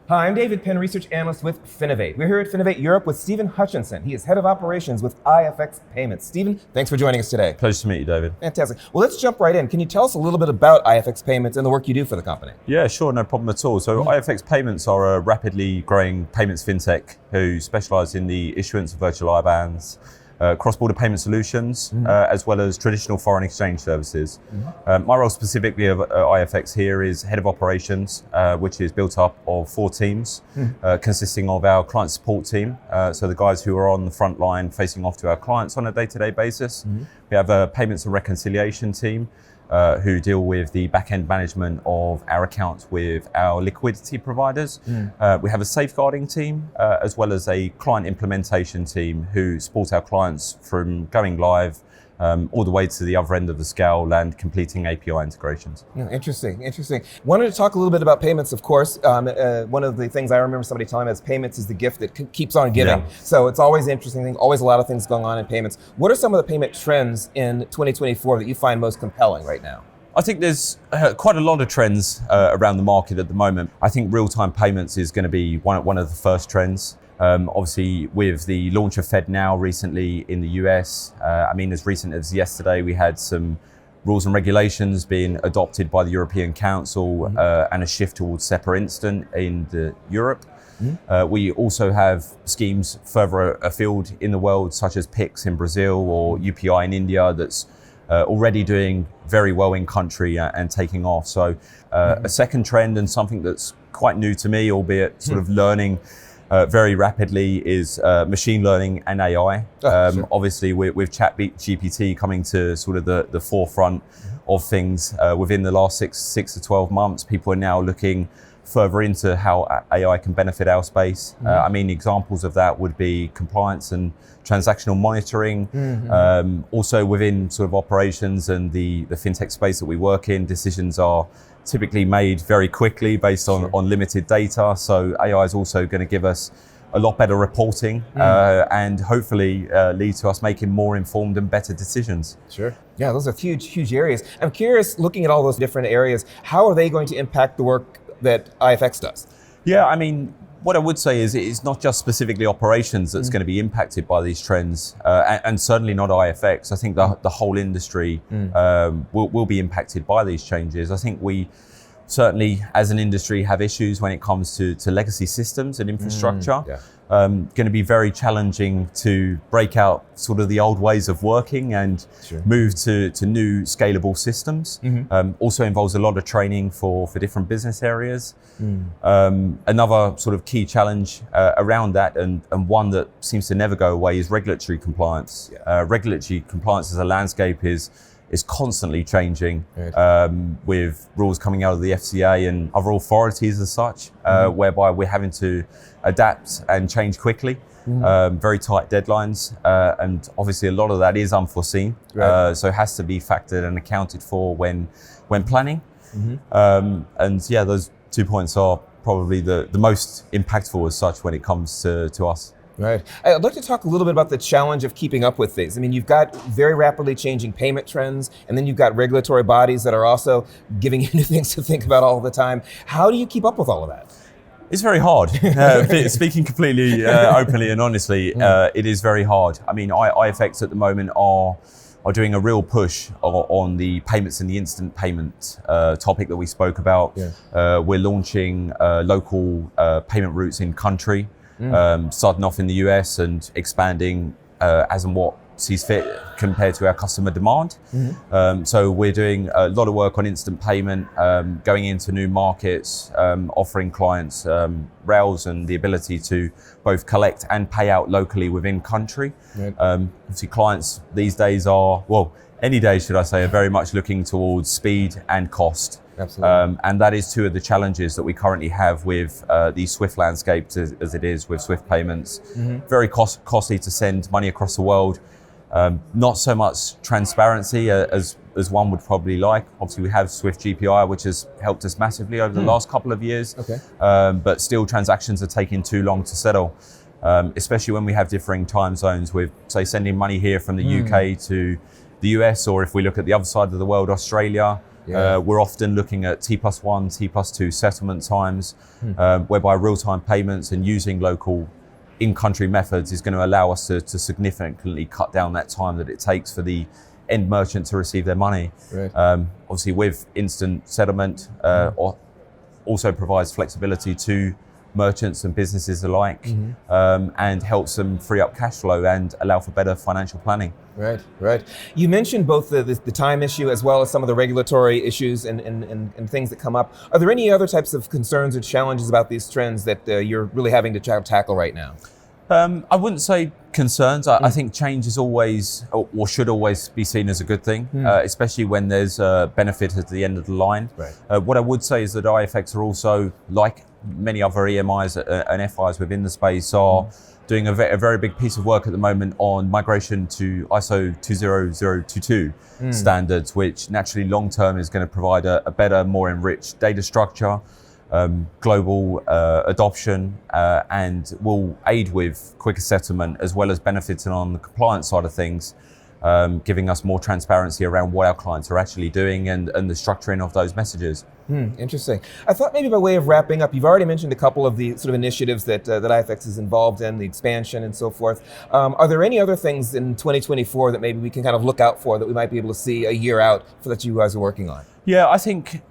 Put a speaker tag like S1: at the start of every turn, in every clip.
S1: Hi, I'm David Penn, Research Analyst with Finovate. We're here at Finovate Europe with Stephen Hutchinson. He is Head of Operations with IFX Payments. Stephen, thanks for joining us today.
S2: Pleasure to meet you, David.
S1: Fantastic. Well, let's jump right in. Can you tell us a little bit about IFX Payments and the work you do for the company?
S2: Yeah, sure, no problem at all. So IFX Payments are a rapidly growing payments fintech who specialise in the issuance of virtual IBANs, cross-border payment solutions, as well as traditional foreign exchange services. My role specifically at IFX here is Head of Operations, which is built up of 4 teams, consisting of our client support team, so the guys who are on the front line facing off to our clients on a day-to-day basis. We have a payments and reconciliation team, who deal with the back-end management of our accounts with our liquidity providers. We have a safeguarding team, as well as a client implementation team who support our clients from going live all the way to the other end of the scale and completing API integrations.
S1: Yeah, interesting. Wanted to talk a little bit about payments, of course. One of the things I remember somebody telling me is payments is the gift that keeps on giving.
S2: Yeah.
S1: So it's always an interesting thing, always a lot of things going on in payments. What are some of the payment trends in 2024 that you find most compelling right now?
S2: I think there's quite a lot of trends around the market at the moment. I think real-time payments is going to be one of the first trends. Obviously, with the launch of FedNow recently in the US, as recent as yesterday, we had some rules and regulations being adopted by the European Council and a shift towards SEPA Instant in Europe. We also have schemes further afield in the world, such as PIX in Brazil or UPI in India, that's already doing very well in country and taking off. So a second trend, and something that's quite new to me, albeit sort of learning very rapidly, is machine learning and AI. Sure. Obviously, with ChatGPT coming to sort of the forefront of things within the last six to 12 months, people are now looking further into how AI can benefit our space. Examples of that would be compliance and transactional monitoring. Also within sort of operations and the fintech space that we work in, decisions are typically made very quickly based on limited data. So AI is also going to give us a lot better reporting and hopefully lead to us making more informed and better decisions.
S1: Sure. Yeah, those are huge areas. I'm curious, looking at all those different areas, how are they going to impact the work that IFX does?
S2: Yeah, what I would say is it's not just specifically operations that's going to be impacted by these trends, and certainly not IFX. I think the whole industry will be impacted by these changes. I think we certainly, as an industry, have issues when it comes to legacy systems and infrastructure. Going to be very challenging to break out sort of the old ways of working and move to new scalable systems. Also involves a lot of training for different business areas. Another sort of key challenge around that, and one that seems to never go away, is regulatory compliance. Regulatory compliance as a landscape is constantly changing, with rules coming out of the FCA and other authorities as such, whereby we're having to adapt and change quickly, very tight deadlines, and obviously a lot of that is unforeseen, so it has to be factored and accounted for when planning. Those 2 points are probably the most impactful as such when it comes to us.
S1: Right. I'd like to talk a little bit about the challenge of keeping up with things. You've got very rapidly changing payment trends, and then you've got regulatory bodies that are also giving you new things to think about all the time. How do you keep up with all of that?
S2: It's very hard. Speaking completely openly and honestly, it is very hard. IFX at the moment are doing a real push on the payments and the instant payment topic that we spoke about. We're launching local payment routes in country. Starting off in the US and expanding as and what sees fit compared to our customer demand. So we're doing a lot of work on instant payment, going into new markets, offering clients rails and the ability to both collect and pay out locally within country. Obviously clients these days any day should I say, are very much looking towards speed and cost.
S1: Absolutely.
S2: And that is two of the challenges that we currently have with the SWIFT landscape as it is with SWIFT payments. Very costly to send money across the world. Not so much transparency as one would probably like. Obviously we have SWIFT GPI, which has helped us massively over the last couple of years. But still transactions are taking too long to settle. Especially when we have differing time zones with, say, sending money here from the UK to the US, or if we look at the other side of the world, Australia, We're often looking at T+1, T+2 settlement times, whereby real-time payments and using local in-country methods is going to allow us to significantly cut down that time that it takes for the end merchant to receive their money.
S1: Right.
S2: Obviously, with instant settlement, also provides flexibility to merchants and businesses alike, and helps them free up cash flow and allow for better financial planning.
S1: Right, right. You mentioned both the time issue as well as some of the regulatory issues and things that come up. Are there any other types of concerns or challenges about these trends that you're really having to tackle right now?
S2: I wouldn't say concerns. I think change is always, or should always be seen as a good thing, especially when there's a benefit at the end of the line.
S1: Right.
S2: What I would say is that IFX are also, like many other EMIs and FIs within the space, are doing a very big piece of work at the moment on migration to ISO 20022 standards, which naturally long-term is going to provide a better, more enriched data structure, global adoption, and will aid with quicker settlement as well as benefiting on the compliance side of things, giving us more transparency around what our clients are actually doing and the structuring of those messages.
S1: Interesting. I thought maybe by way of wrapping up, you've already mentioned a couple of the sort of initiatives that IFX is involved in, the expansion and so forth. Are there any other things in 2024 that maybe we can kind of look out for that we might be able to see a year out that you guys are working on?
S2: Yeah, I think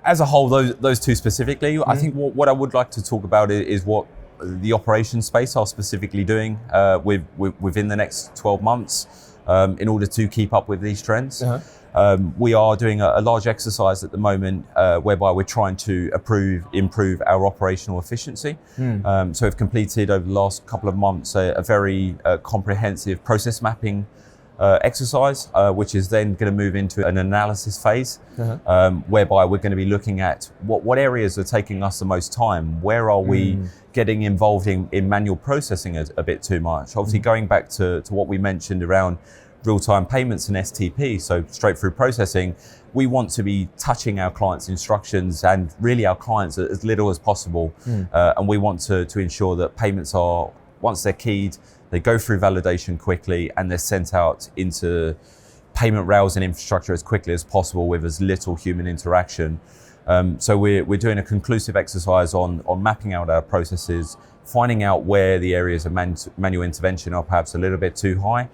S2: as a whole, those two specifically, I think what I would like to talk about is what the operations space are specifically doing within the next 12 months in order to keep up with these trends. We are doing a large exercise at the moment whereby we're trying to improve our operational efficiency. So we've completed over the last couple of months a very comprehensive process mapping exercise, which is then going to move into an analysis phase, whereby we're going to be looking at what areas are taking us the most time. Where are we getting involved in manual processing a bit too much? Obviously, going back to what we mentioned around real-time payments and STP, so straight-through processing, we want to be touching our clients' instructions and really our clients as little as possible. And we want to ensure that payments are, once they're keyed, they go through validation quickly and they're sent out into payment rails and infrastructure as quickly as possible with as little human interaction. So we're doing a conclusive exercise on mapping out our processes, finding out where the areas of manual intervention are perhaps a little bit too high,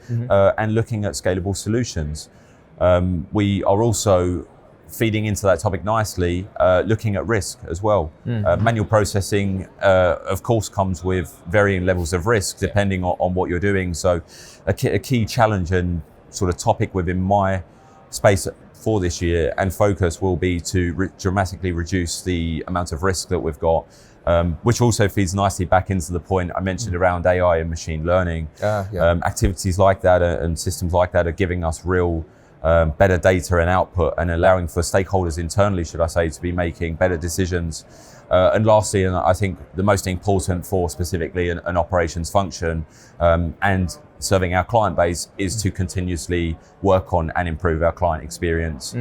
S2: and looking at scalable solutions. We are also feeding into that topic nicely, looking at risk as well. Manual processing, of course, comes with varying levels of risk depending on what you're doing. So a key challenge and sort of topic within my space for this year and focus will be to dramatically reduce the amount of risk that we've got, which also feeds nicely back into the point I mentioned around AI and machine learning. Activities like that and systems like that are giving us real better data and output and allowing for stakeholders internally, should I say, to be making better decisions. And lastly, and I think the most important for specifically an operations function and serving our client base is to continuously work on and improve our client experience.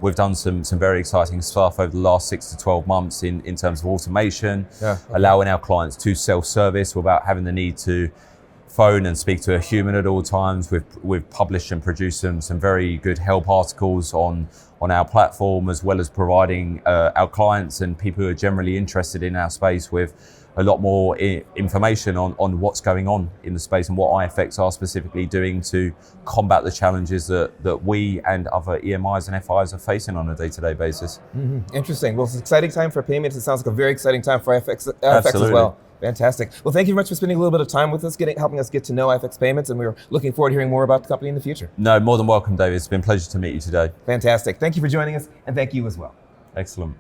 S2: We've done some very exciting stuff over the last 6 to 12 months in terms of automation, allowing our clients to self-service without having the need to phone and speak to a human at all times. We've published and produced some very good help articles on our platform, as well as providing our clients and people who are generally interested in our space with a lot more information on what's going on in the space and what IFX are specifically doing to combat the challenges that we and other EMIs and FIs are facing on a day-to-day basis.
S1: Interesting. Well, it's an exciting time for payments. It sounds like a very exciting time for IFX as well. Fantastic. Well, thank you very much for spending a little bit of time with us, helping us get to know IFX Payments, and we're looking forward to hearing more about the company in the future.
S2: No, more than welcome, David. It's been a pleasure to meet you today.
S1: Fantastic. Thank you for joining us, and thank you as well.
S2: Excellent.